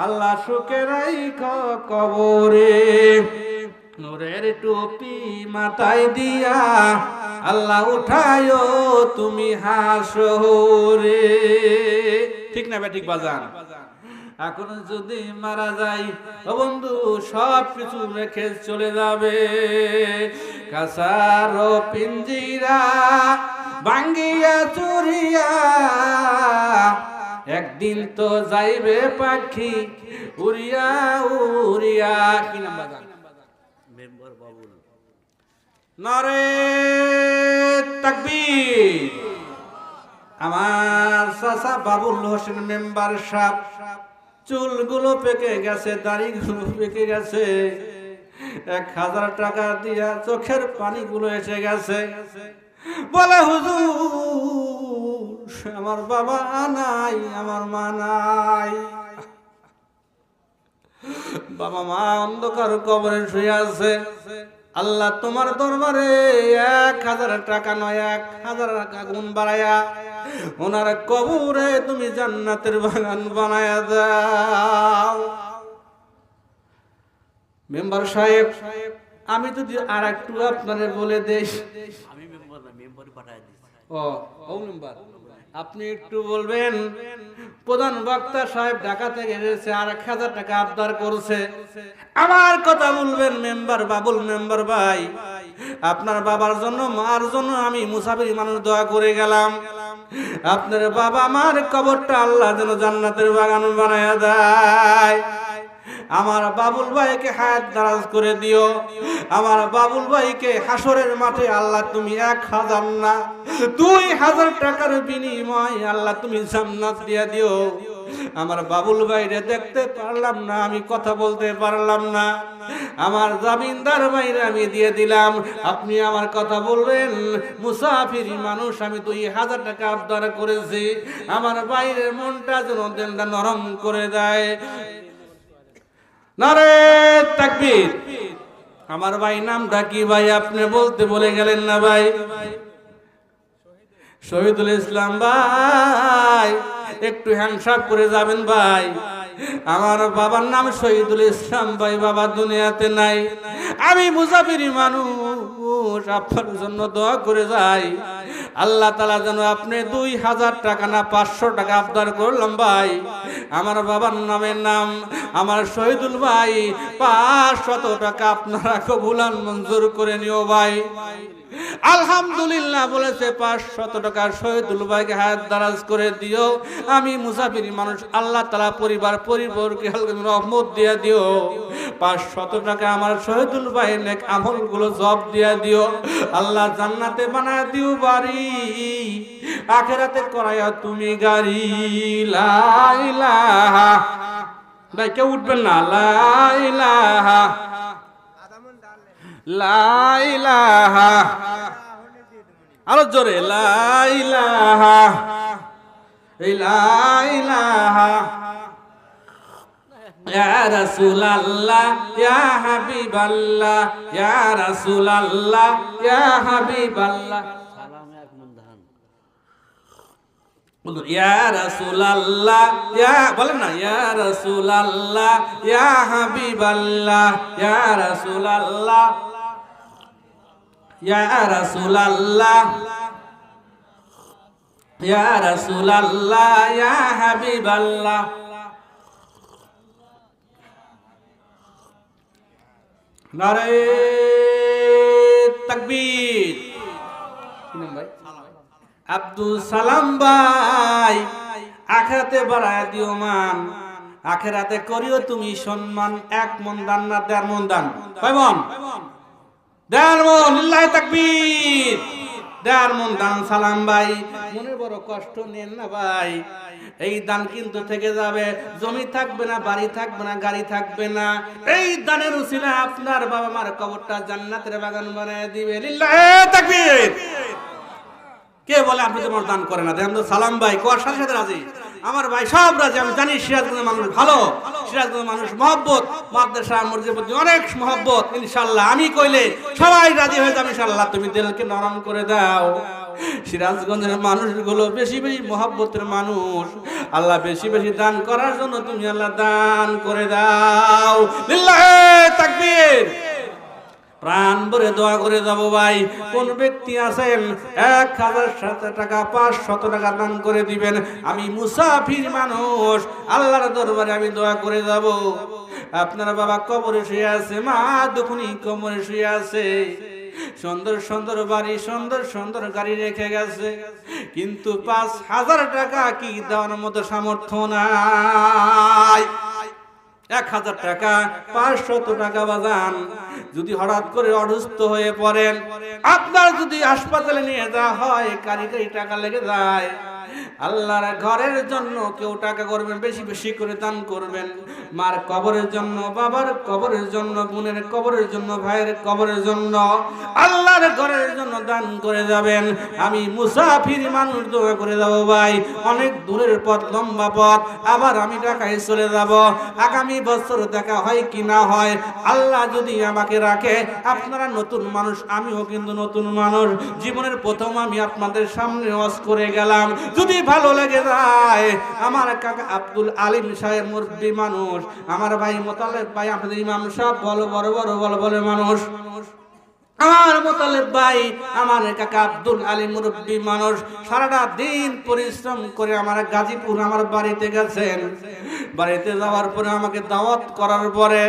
আল্লাহ সুখে রাখো কবরে, নূরের টুপি মাথায় দিয়া আল্লাহ উঠায়ো তুমি হাসরে। ঠিক না ঠিক বাজান? এখন যদি মারা যাই ও বন্ধু সব কিছু রেখে চলে যাবে, কাসার পিঞ্জিরা ভাঙ্গিয়া চুরিয়া, একদিন তো যাইবে পাখি উড়িয়া উড়িয়া। কি নাম বাজান? মেম্বার বাবুল। নারে তাকবীর। আমার চাচা বাবুল হোসেন মেম্বার সাহেব, চুলগুলো পেকে গেছে, দাড়িগুলো পেকে গেছে, 1,000 টাকা দিয়া চোখের পানিগুলো এসে গেছে। বলে হুজুর আমার বাবা নাই, আমার মা নাই, বাবা মা অন্ধকার কবরে শুয়ে আছে। আল্লাহ তোমার দরবারে 1,000 টাকা নয় 1,000 টাকা গুণ বাড়ায়া ওনার কবরে তুমি জান্নাতের বাগান বানায়া দাও। মেম্বার সাহেব আমি যদি আর একটু আপনারে বলে দেই, আমি মেম্বার না, মেম্বারই পাঠায় দিই। ও মেম্বার, আপনি একটু বলবেন প্রধান বক্তা সাহেব ঢাকা থেকে এসেছে, আর 1,000 টাকা আবদার করছে, আমার কথা বলবেন মেম্বার বাবুল মেম্বার ভাই, আপনার বাবার জন্য মার জন্য আমি মুসাফির মানুষ দোয়া করে গেলাম, আপনার বাবা মার কবরটা আল্লাহ যেন জান্নাতের বাগান বানায়া দেয়। আমার বাবুল ভাইকে হায়াত দারাজ করে দিও, আমার বাবুল ভাইকে হাসরের মাঠে আল্লাহ তুমি 1,000 না 2,000 টাকার বিনিময় আল্লাহ তুমি জান্নাত দিয়ে দিও। আমার বাবুল ভাইরে দেখতে পারলাম না, আমি কথা বলতে পারলাম না, আমার জামিনদার ভাইরে আমি দিয়ে দিলাম, আপনি আমার কথা বলবেন। মুসাফির মানুষ, আমি 2,000 টাকা আবদার করেছি, আমার বাইরের মনটা যেন দিলটা নরম করে দেয়। নারে তাকবীর। আমার ভাই নামটা কি ভাই? আপনি বলতে বলে গেলেন না ভাই? শহীদুল ইসলাম ভাই, একটু হ্যান্ডশাক করে যাবেন ভাই। আমার বাবার নাম শহীদুল ইসলাম ভাই, বাবা দুনিয়াতে নাই, আমি মুসাফিরি মানুষ, আপনার জন্য দোয়া করে যাই, আল্লাহ তাআলা যেন আপনি 2,000 টাকা না 500 টাকা আবদার করলাম ভাই, আমার বাবার নামের নাম আমার শহীদুল ভাই, 500 টাকা আপনারা কবুলান মঞ্জুর করে নিও ভাই। আলহামদুলিল্লাহ বলেছে, 500 টাকা শহীদুল ভাইকে হায়াত দারাজ করে দিও, আমি মুসাফিরি মানুষ, আল্লাহ তাআলা পরিবার পরিবারকে রহমত দিয়ে দিও। 500 টাকা আমার শহীদুল ভাই নেক আমলগুলো জব দিয়ে দিও, আল্লাহ জান্নাতে বানায় দিও বাড়ি, আখিরাতে করায়া তুমি গাড়ি। লা ইলাহা, ভাই কেউ উঠবেন না, লা ইলাহা লা ইলাহা, আরো জোরে লা ইলাহা লা ইলাহা, ইয়া রাসূলুল্লাহ ইয়া হাবিবাল্লাহ, ইয়া রাসূলুল্লাহ ইয়া হাবিবাল্লাহ, সালাম এক মন্দান বলুন, ইয়া রাসূলুল্লাহ ইয়া, বলেন না, ইয়া রাসূলুল্লাহ ইয়া হাবিবাল্লাহ, ইয়া রাসূলুল্লাহ ইয়া রাসূলুল্লাহ ইয়া রাসূলুল্লাহ ইয়া হাবিবাল্লাহ। নারে তাকবীর। কি নাম ভাই? আব্দুল সালাম ভাই, আখিরাতে বাড়ায় দিও মান, আখিরাতে করিও তুমি সম্মান, 1 মন দান না 1.5 মন দান, কয় মন? 1.5 মন, লিল্লাহি তাকবীর। 1.5 মন দান সালাম ভাই, মনে বড় কষ্ট নেন না ভাই, এই দান কিন্তু থেকে যাবে, জমি থাকবে না, বাড়ি থাকবে না, গাড়ি থাকবে না, এই দানের উসিলা আপনার বাবা মার কবরটা জান্নাতের বাগান বানায় দিবে। লিল্লাহে তাকবীর। কে বলে আপনি তোমার দান করে না? দেখেন তো সালাম ভাই কোয়ার সাথে সাথে রাজি, আমার ভাই সব রাজি। আমি জানি সিরাজগঞ্জের মানুষ ভালো, সিরাজগঞ্জের মানুষ মহব্বত, মাদ্রাসা মসজিদের প্রতি অনেক মহব্বত। ইনশাআল্লাহ আমি কইলে সবাই রাজি হয়ে যাবে ইনশাআল্লাহ। তুমি দিলকে নরম করে দাও। সিরাজগঞ্জের মানুষগুলো বেশি বেশি মহব্বতের মানুষ, আল্লাহ বেশি বেশি দান করার জন্য তুমি আল্লাহ দান করে দাও। লিল্লাহে তাকবীর। প্রাণ ভরে দোয়া করে যাব ভাই। কোন ব্যক্তি আছেন 1000 টাকা 500 টাকা দান করে দিবেন? আমি মুসাফির মানুষ, আল্লাহর দরবারে আমি দোয়া করে যাব। আপনার বাবা কবরে শুয়ে আছে, মা দুখুনি কবরে শুয়ে আছে, সুন্দর সুন্দর বাড়ি, সুন্দর সুন্দর গাড়ি রেখে গেছে, কিন্তু 5000 টাকা কি দেওয়ার মতো সামর্থ্য নাই। 1000 টাকা 500 টাকা বাজান, যদি হঠাৎ করে অসুস্থ হয়ে পড়েন, আপনার যদি হাসপাতালে নিয়ে যাওয়া হয়, কারি টাকা লেগে যায়, আল্লাহর ঘরের জন্য কেউ টাকা করবেন, বেশি বেশি করে দান করবেন। মার কবরের জন্য, বাবার কবরের জন্য, বোনের কবরের জন্য, ভাইয়ের কবরের জন্য, আল্লাহর ঘরের জন্য দান করে যাবেন। আমি মুসাফির মানুষ, দোয়া করে যাব ভাই। অনেক দূরের পথ, লম্বা পথ, আবার আমি ঢাকায় চলে যাব। আগামী বছর দেখা হয় কি না হয়, আল্লাহ যদি আমাকে রাখে। আপনারা নতুন মানুষ, আমিও কিন্তু নতুন মানুষ। জীবনের প্রথম আমি আপনাদের সামনে ওয়াজ করে গেলাম। যদি ভালো লেগে যায়, আমার কাকা আব্দুল আলিম সাহেব মুরব্বী মানুষ, আমার ভাই মোতালেব ভাই, আপনাদের ইমাম সাহেব বড় বড় বড় বড় বড় মানুষ, আমার মোতালেব ভাই, আমার কাকা আব্দুল আলিম মুরব্বী মানুষ, সারাটা দিন পরিশ্রম করে আমার গাজীপুর আমার বাড়িতে গেছেন। বাড়িতে যাওয়ার পরে আমাকে দাওয়াত করার পরে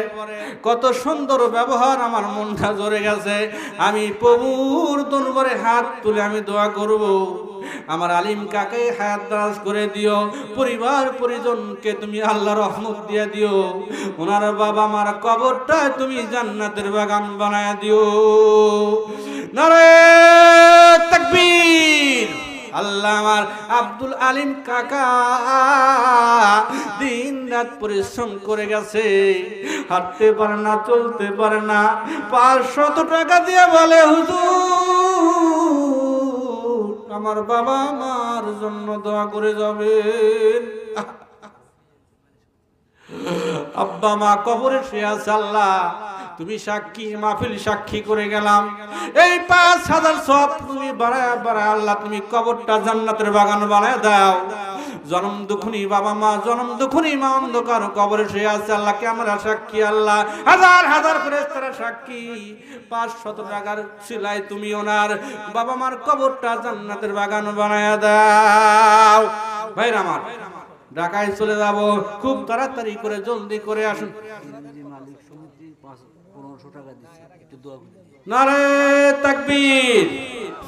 কত সুন্দর ব্যবহার, আমার মনটা জড়ে গেছে। আমি প্রভুর দরবারে হাত তুলে আমি দোয়া করব, আমার আলিম কাকে হায়াত দারাজ করে দিও, পরিবার পরিজনকে তুমি আল্লাহ রহমত দিয়ে দিও, ওনার বাবা মার কবরটা তুমি জান্নাতের বাগান বানায় দিও। নারে তাকবীর। আল্লাহ আমার আব্দুল আলিম কাকা দিন রাত পরিশ্রম করে গেছে, হাঁটতে পারে না, চলতে পারে না, 500 টাকা দিয়ে বলে, হুজুর আমার বাবা মার জন্য দোয়া করে যাবেন। আব্বা মা কবরে শুয়ে আছে, আল্লাহ তুমি সাক্ষী, মাহফিল সাক্ষী করে গেলাম। এই 5000 সব তুমি বাড়ায় বাড়ায় আল্লাহ তুমি কবরটা জান্নাতের বাগান বানায় দাও। জনম দুখুনি বাবা মা, জনম দুখুনি মা অন্ধকার কবরে শুয়ে আছে, আল্লাহ কে আমরা সাক্ষী, আল্লাহ হাজার হাজার ফেরেশতারা সাক্ষী। 500 টাকার সিলাই তুমি ওনার বাবা মার কবরটা জান্নাতের বাগান বানায় দাও। ভাইরা আমার, ঢাকায় চলে যাব, খুব তাড়াতাড়ি করে জলদি করে আসুন। নারে তাকবীর।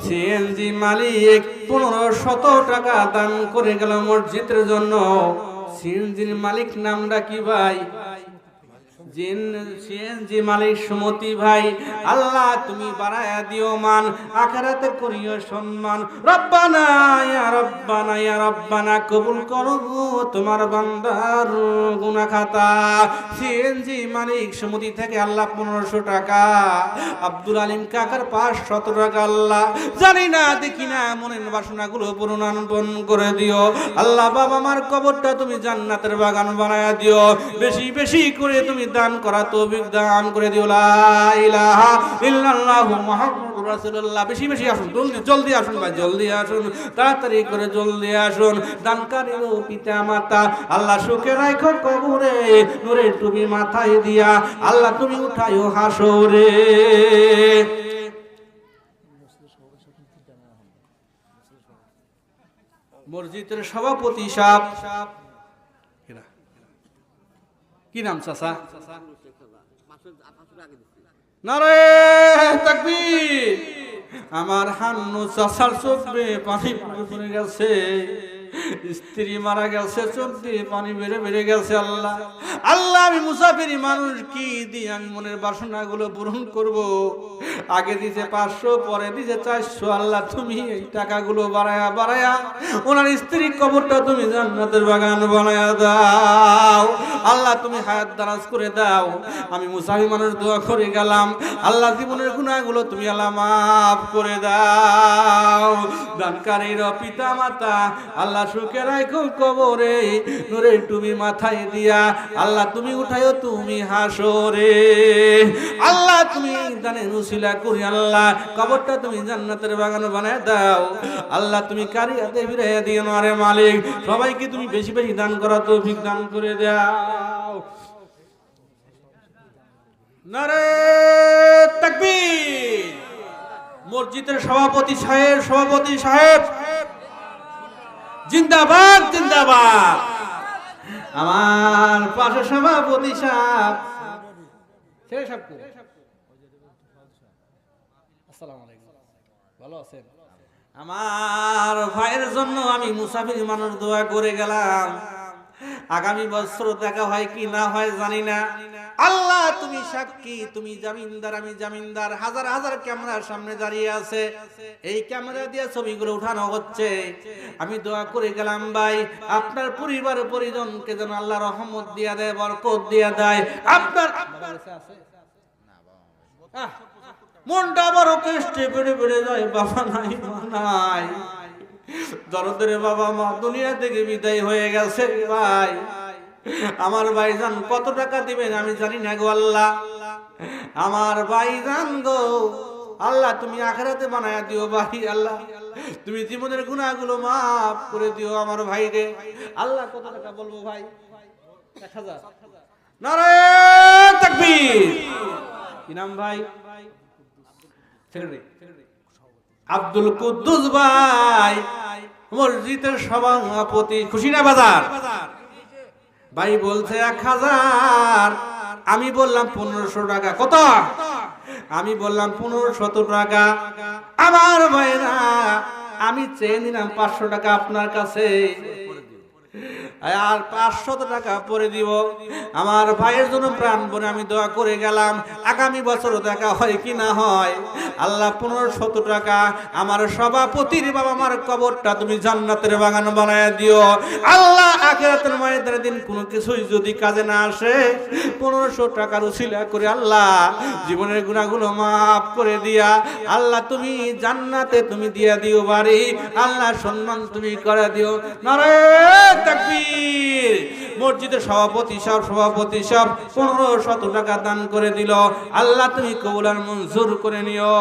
সিএনজি মালিক 1500 টাকা দান করে গেল মসজিদের জন্য। সিএনজির মালিক নামটা কি ভাই? সিএনজি মালিক সুমতি ভাই, আল্লাহ তুমি বাড়ায়া দিও মান, আখিরাতে করিও সম্মান। রব্বানা ইয়া রব্বানা ইয়া রব্বানা, কবুল করো তোমার বান্দার গুনাহ খাতা। সিএনজি মালিক সুমতি থেকে আল্লাহ 1500 টাকা, আব্দুল আলিম কাকার 500 টাকা, আল্লাহ জানি না দেখি না মনের বাসনাগুলো পূরণ করে দিও। আল্লাহ বাবা মার কবরটা তুমি জান্নাতের বাগান বানায়া দিও। বেশি বেশি করে তুমি দান করা তৌফিক দান করে দিও। লা ইলাহা ইল্লাল্লাহু মুহাম্মাদুর রাসূলুল্লাহ। বেশি বেশি আসুন, জলদি জলদি আসুন ভাই, জলদি আসুন, তাড়াতাড়ি করে জলদি আসুন। দানকারীর পিতা মাতা আল্লাহ সুখে রাখো কবরে, নূরের টুপি মাথায় দিয়া আল্লাহ তুমি উঠাইও হাসরে। মসজিদের সভাপতি সাহেব কি নাম চাচা? নারে তাকবীর। আমার হান্নু চাচার চোখে পানি পড়ে গেছে। স্ত্রী মারা গেছে, চোখ দিয়ে পানি বেড়ে বেড়ে গেছে। আল্লাহ আল্লাহ, আমি মুসাফিরি মানুষ, কি দিয়ে আমি মনের বাসনাগুলো পূরণ করব? আগে দিছে 500, পরে দিছে 400। আল্লাহ তুমি এই টাকাগুলো বাড়ায়া বাড়ায়া ওনার স্ত্রী কবরটা তুমি জান্নাতের বাগান বানায়া দাও। আল্লাহ তুমি হায়াত দারাজ করে দাও। আমি মুসাফির মানুষ দোয়া করে গেলাম, আল্লাহ জীবনের গুনাহগুলো তুমি আল্লাহ মাফ করে দাও। দানকারীর পিতা মাতা আল্লাহ সুখে রাখো কবরে, নূরের তুমি মাথায় দিয়া আল্লাহ তুমি উঠাইও তুমি হাসরে। আল্লাহ তুমি দানের উসিলা করি আল্লাহ কবরটা তুমি জান্নাতের বাগান বানায় দাও। আল্লাহ তুমি কারিয়াতে ফিরাইয়া দিও না রে মালিক। সবাইকে তুমি বেশি বেশি দান করা তৌফিক দান করে দাও। নারে তাকবীর। মসজিদের সভাপতি সাহেব জিন্দাবাদ জিন্দাবাদ। আমার পাশে সভাপতি সাহেব, আসসালামু আলাইকুম, ভালো আছেন? আমার ভাইয়ের জন্য আমি মুসাফির মানুষ দোয়া করে গেলাম। আগামী বছর দেখা হয় কি না হয় জানি না। আল্লাহ তুমি সাক্ষী, তুমি জামিনদার, আমি জামিনদার। হাজার হাজার ক্যামেরার সামনে দাঁড়িয়ে আছে, এই ক্যামেরা দিয়ে ছবিগুলো উঠানো হচ্ছে। আমি দোয়া করে গেলাম ভাই, আপনার পরিবার পরিজনকে যেন আল্লাহ রহমত দিয়া দেয়, বরকত দিয়া দেয়। আপনার মনটা বড় কষ্টে বেড়ে বেড়ে যায়। বাবা নাই, মা নাই, দরদের বাবা মা দুনিয়া থেকে বিদায় হয়ে গেছে ভাই। আমার ভাইজান কত টাকা দিবেন আমি জানি না গো আল্লাহ। আমার ভাইজান গো আল্লাহ তুমি আখিরাতে বানায়া দিও ভাই। আল্লাহ তুমি জীবনের গুনাহগুলো মাফ করে দিও আমার ভাইরে। আল্লাহ কত টাকা বলবো ভাই? 1000। নারে তাকবীর। কি নাম ভাই? আব্দুল কুদ্দুস ভাই, মসজিদের সভাপতি। খুশি না বাজার ভাই? বলছে 1000, আমি বললাম 1500 টাকা। কত? আমি বললাম 1500 টাকা। আমার ভাইরা আমি চেয়ে নিলাম 500 টাকা আপনার কাছে, আর 500 টাকা পরে দিব। আমার ভাইয়ের জন্য প্রাণ বনে আমি দোয়া করে গেলাম, আগামী বছর দেখা হয় কি না হয়। আল্লাহ 1500 টাকা আমার সভাপতির বাবা আমার কবরটা তুমি জান্নাতের বাগান বানায় দিও। আল্লাহ আখিরাতের ময়দানের দিন কোনো কিছুই যদি কাজে না আসে, 1500 টাকার উসিলা করে আল্লাহ জীবনের গুনাহগুলো মাফ করে দিয়া আল্লাহ তুমি জান্নাতে তুমি দিয়া দিও বাড়ি। আল্লাহ সম্মান তুমি করে দিও। নারে তাকবীর। মসজিদের সভাপতি সব 1500 টাকা দান করে দিল। আল্লাহ তুমি কবুল আর মঞ্জুর করে নিও।